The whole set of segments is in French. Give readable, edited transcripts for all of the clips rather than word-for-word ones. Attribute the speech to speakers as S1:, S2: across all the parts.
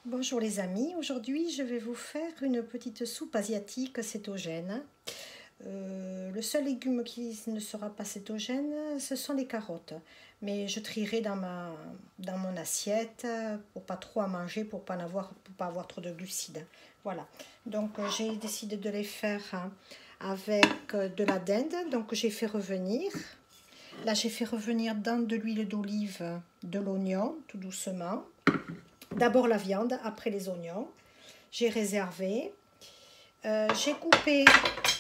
S1: Bonjour les amis, aujourd'hui je vais vous faire une petite soupe asiatique cétogène. Le seul légume qui ne sera pas cétogène, ce sont les carottes. Mais je trierai dans mon assiette pour pas trop à manger, pour pas avoir trop de glucides. Voilà, donc j'ai décidé de les faire avec de la dinde, donc j'ai fait revenir. Là j'ai fait revenir dans de l'huile d'olive, de l'oignon, tout doucement. D'abord la viande, après les oignons. J'ai réservé. J'ai coupé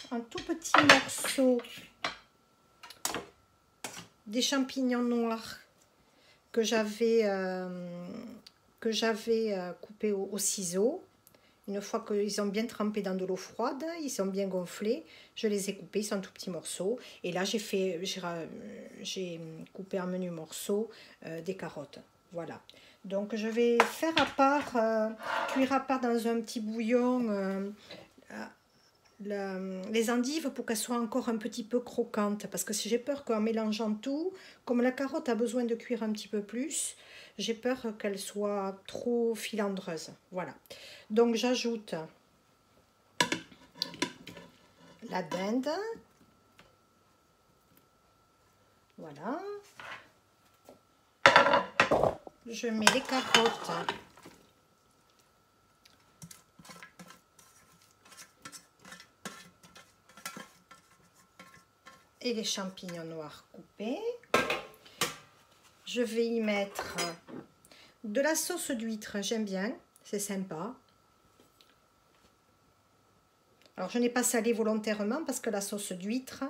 S1: un tout petit morceau des champignons noirs que j'avais coupé au ciseau. Une fois qu'ils ont bien trempé dans de l'eau froide, ils sont bien gonflés, je les ai coupés, ils sont tout petits morceaux. Et là, j'ai coupé en menus morceaux des carottes. Voilà. Donc, je vais faire à part, cuire à part dans un petit bouillon les endives pour qu'elles soient encore un petit peu croquantes. Parce que si j'ai peur qu'en mélangeant tout, comme la carotte a besoin de cuire un petit peu plus, j'ai peur qu'elle soit trop filandreuse. Voilà. Donc j'ajoute la dinde. Voilà. Je mets les carottes. Et les champignons noirs coupés. Je vais y mettre de la sauce d'huître, j'aime bien, c'est sympa. Alors je n'ai pas salé volontairement parce que la sauce d'huître,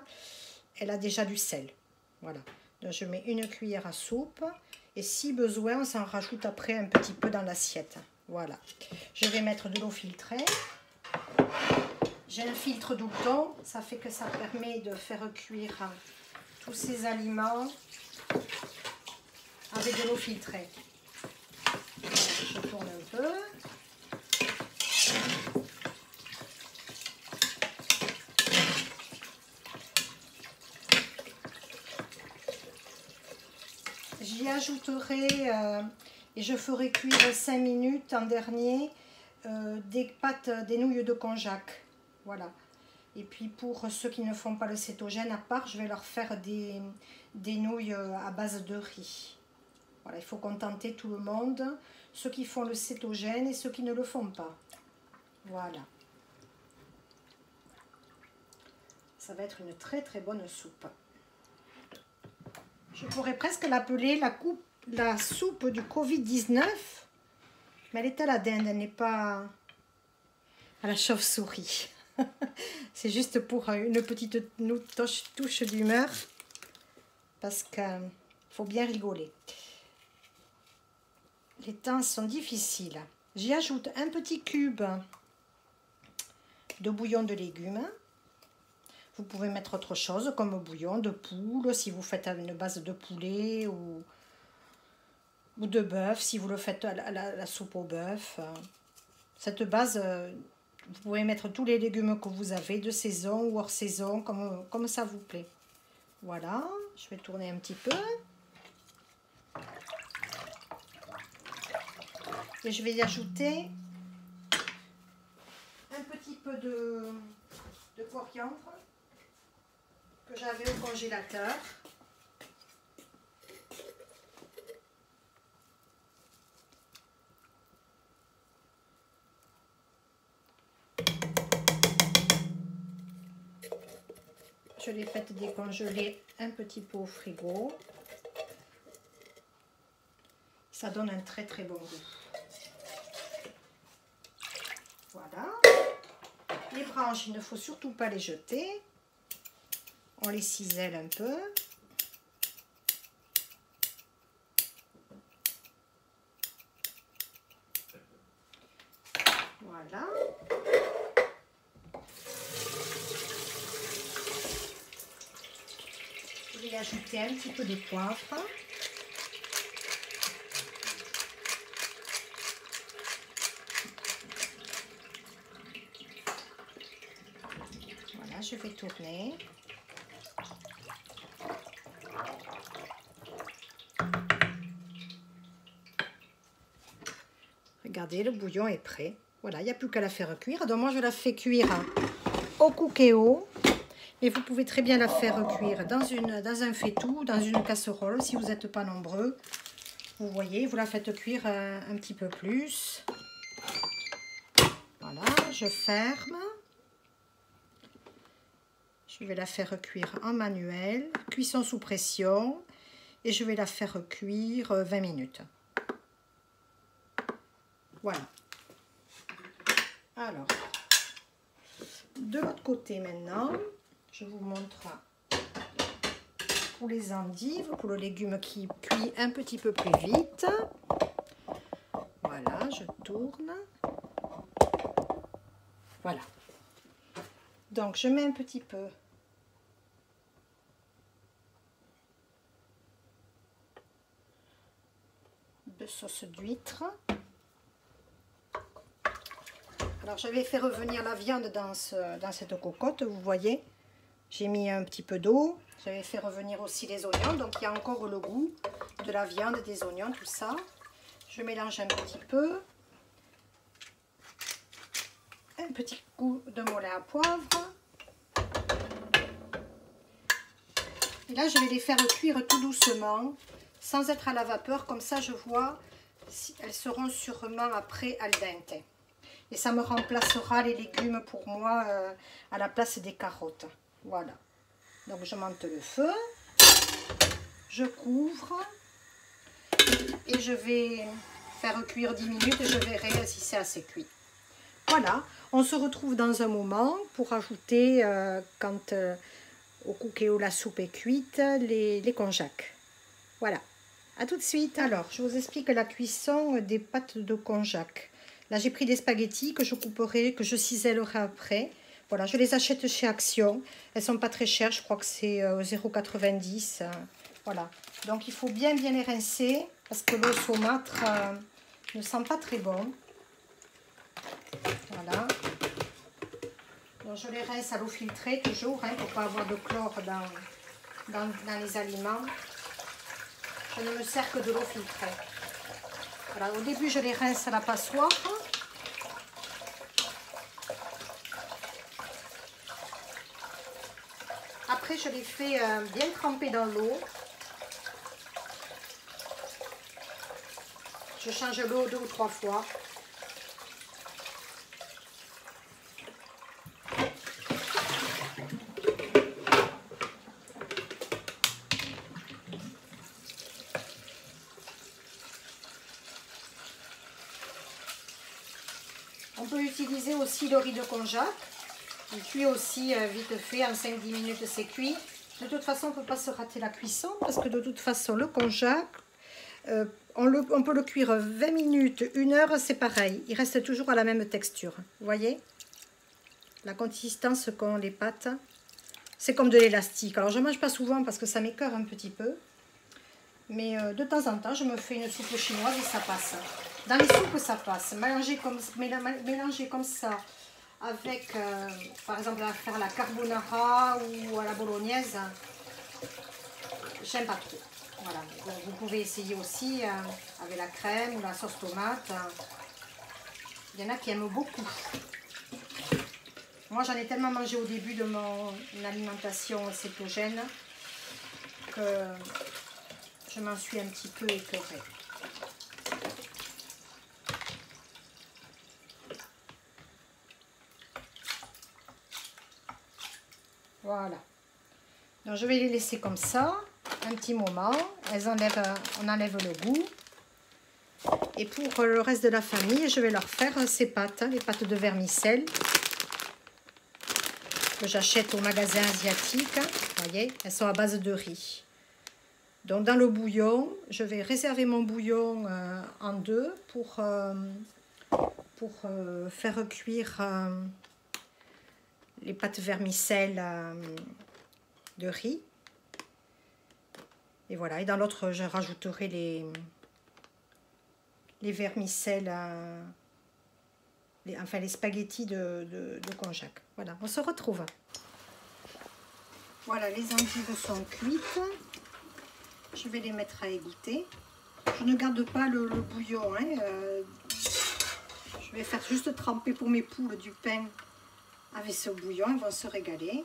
S1: elle a déjà du sel. Voilà, donc je mets une cuillère à soupe et si besoin, on s'en rajoute après un petit peu dans l'assiette. Voilà, je vais mettre de l'eau filtrée. J'ai un filtre Doulton, ça fait que ça permet de faire cuire tous ces aliments avec de l'eau filtrée. Voilà, je tourne un peu. J'y ajouterai et je ferai cuire 5 minutes en dernier des nouilles de konjac. Voilà. Et puis pour ceux qui ne font pas le cétogène à part, je vais leur faire des nouilles à base de riz. Voilà, il faut contenter tout le monde, ceux qui font le cétogène et ceux qui ne le font pas. Voilà. Ça va être une très très bonne soupe. Je pourrais presque l'appeler la soupe du Covid-19, mais elle est à la dinde, elle n'est pas à la chauve-souris. C'est juste pour une petite touche d'humeur, parce qu'il faut bien rigoler. Les temps sont difficiles. J'y ajoute un petit cube de bouillon de légumes. Vous pouvez mettre autre chose comme bouillon de poule, si vous faites une base de poulet ou de bœuf, si vous le faites à la soupe au bœuf. Cette base, vous pouvez mettre tous les légumes que vous avez, de saison ou hors saison, comme ça vous plaît. Voilà, je vais tourner un petit peu. Et je vais y ajouter un petit peu de coriandre que j'avais au congélateur. Je l'ai fait décongeler un petit peu au frigo. Ça donne un très très bon goût. Voilà. Les branches, il ne faut surtout pas les jeter. On les cisèle un peu. Voilà. Je vais ajouter un petit peu de poivre. Voilà, je vais tourner. Regardez, le bouillon est prêt. Voilà, il n'y a plus qu'à la faire cuire. Donc moi, je la fais cuire au cookéo. Et vous pouvez très bien la faire cuire dans un faitout, dans une casserole, si vous n'êtes pas nombreux. Vous voyez, vous la faites cuire un petit peu plus. Voilà, je ferme. Je vais la faire cuire en manuel, cuisson sous pression. Et je vais la faire cuire 20 minutes. Voilà. Alors, de l'autre côté maintenant, je vous montre pour les endives, pour le légume qui cuit un petit peu plus vite. Voilà, je tourne. Voilà. Donc, je mets un petit peu de sauce d'huître. Alors, je vais faire revenir la viande dans cette cocotte, vous voyez. J'ai mis un petit peu d'eau. J'avais fait revenir aussi les oignons. Donc, il y a encore le goût de la viande, des oignons, tout ça. Je mélange un petit peu. Un petit coup de mollet à poivre. Et là, je vais les faire cuire tout doucement, sans être à la vapeur. Comme ça, je vois si elles seront sûrement après al dente. Et ça me remplacera les légumes pour moi à la place des carottes. Voilà. Donc je monte le feu. Je couvre. Et je vais faire cuire 10 minutes et je verrai si c'est assez cuit. Voilà. On se retrouve dans un moment pour ajouter, quand au cookéo la soupe est cuite, les konjac. Voilà. A tout de suite. Alors, je vous explique la cuisson des pâtes de konjac. Là, j'ai pris des spaghettis que je couperai, que je cisellerai après. Voilà, je les achète chez Action. Elles sont pas très chères, je crois que c'est 0,90 €. Voilà, donc il faut bien les rincer parce que l'eau saumâtre ne sent pas très bon. Voilà. Donc, je les rince à l'eau filtrée toujours, hein, pour ne pas avoir de chlore dans les aliments. Je ne me sers que de l'eau filtrée. Voilà, au début, je les rince à la passoire. Après, je les fais bien tremper dans l'eau. Je change l'eau 2 ou 3 fois. On peut utiliser aussi le riz de konjac. Il cuit aussi vite fait, en 5-10 minutes c'est cuit. De toute façon, on ne peut pas se rater la cuisson parce que de toute façon, le konjac, on peut le cuire 20 minutes, 1 heure, c'est pareil. Il reste toujours à la même texture. Vous voyez la consistance qu'ont les pâtes. C'est comme de l'élastique. Alors, je ne mange pas souvent parce que ça m'écœure un petit peu. Mais de temps en temps, je me fais une soupe chinoise et ça passe. Dans les soupes, ça passe. Mélanger comme ça avec, par exemple, à faire la carbonara ou à la bolognaise, j'aime pas trop. Voilà. Donc, vous pouvez essayer aussi avec la crème ou la sauce tomate. Il y en a qui aiment beaucoup. Moi, j'en ai tellement mangé au début de mon alimentation cétogène que je m'en suis un petit peu écœurée. Voilà. Donc, je vais les laisser comme ça un petit moment. On enlève le goût. Et pour le reste de la famille, je vais leur faire ces pâtes, les pâtes de vermicelle que j'achète au magasin asiatique. Vous voyez, elles sont à base de riz. Donc, dans le bouillon, je vais réserver mon bouillon en deux pour faire cuire les pâtes vermicelles de riz. Et voilà, et dans l'autre, je rajouterai les vermicelles, enfin les spaghettis de konjac. Voilà, on se retrouve. Voilà, les endives sont cuites. Je vais les mettre à égoutter. Je ne garde pas le bouillon, hein. vais faire juste tremper pour mes poules du pain avec ce bouillon. Elles vont se régaler.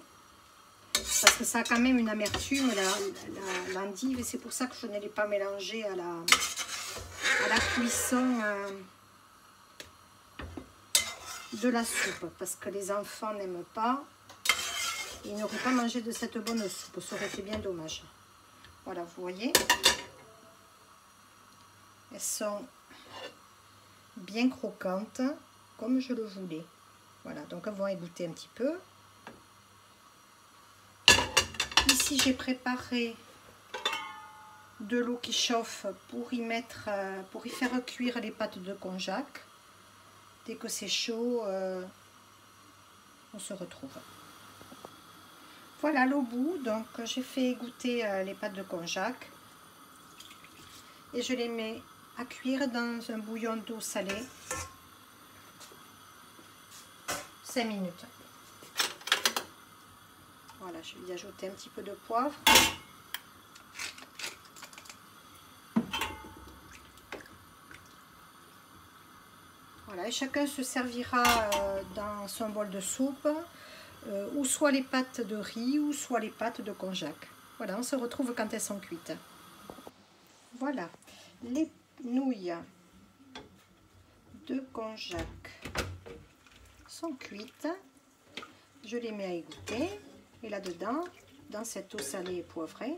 S1: Parce que ça a quand même une amertume, l'endive. Et c'est pour ça que je ne l'ai pas mélangé à la cuisson de la soupe. Parce que les enfants n'aiment pas. Ils n'auraient pas mangé de cette bonne soupe. Ça aurait été bien dommage. Voilà, vous voyez. Elles sont bien croquantes, comme je le voulais. Voilà, donc elles vont égoutter un petit peu. Ici, j'ai préparé de l'eau qui chauffe pour y faire cuire les pâtes de konjac. Dès que c'est chaud, on se retrouve. Voilà l'eau bout, donc j'ai fait égoutter les pâtes de konjac et je les mets à cuire dans un bouillon d'eau salée 5 minutes. Voilà, je vais y ajouter un petit peu de poivre. Voilà, et chacun se servira dans son bol de soupe, ou soit les pâtes de riz, ou soit les pâtes de konjac. Voilà, on se retrouve quand elles sont cuites. Voilà, les nouilles de konjac sont cuites. Je les mets à égoutter. Et là-dedans, dans cette eau salée et poivrée,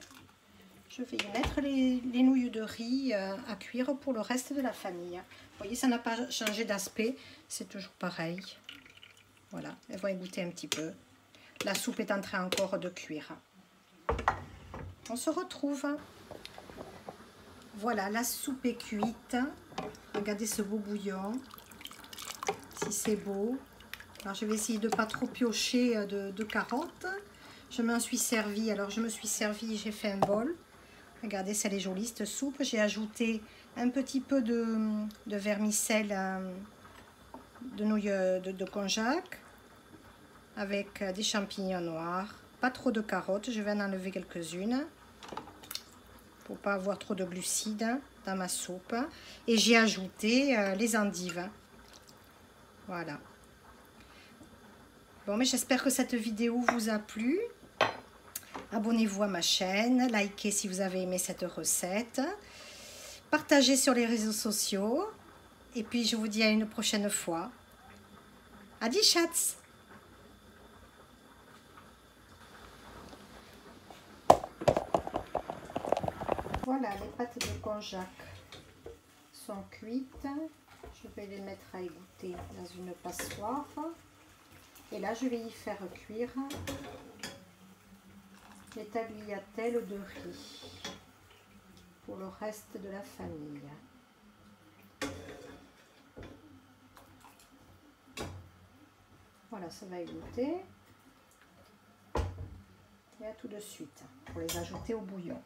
S1: je vais y mettre les nouilles de riz à cuire pour le reste de la famille. Vous voyez, ça n'a pas changé d'aspect, c'est toujours pareil. Voilà, elles vont égoutter un petit peu. La soupe est en train encore de cuire. On se retrouve. Voilà, la soupe est cuite. Regardez ce beau bouillon. Si c'est beau. Alors, je vais essayer de ne pas trop piocher de carottes. Je m'en suis servi. Alors, je me suis servi, j'ai fait un bol. Regardez, c'est jolie cette soupe. J'ai ajouté un petit peu de vermicelle de nouilles de konjac avec des champignons noirs. Pas trop de carottes. Je vais en enlever quelques-unes pour pas avoir trop de glucides dans ma soupe. Et j'ai ajouté les endives. Voilà. Bon, mais j'espère que cette vidéo vous a plu. Abonnez-vous à ma chaîne, likez si vous avez aimé cette recette, partagez sur les réseaux sociaux, et puis je vous dis à une prochaine fois. Adi Schatz! Voilà, les pâtes de konjac sont cuites. Je vais les mettre à égoutter dans une passoire. Et là, je vais y faire cuire les tagliatelles de riz pour le reste de la famille. Voilà, ça va égoutter. Et à tout de suite pour les ajouter au bouillon.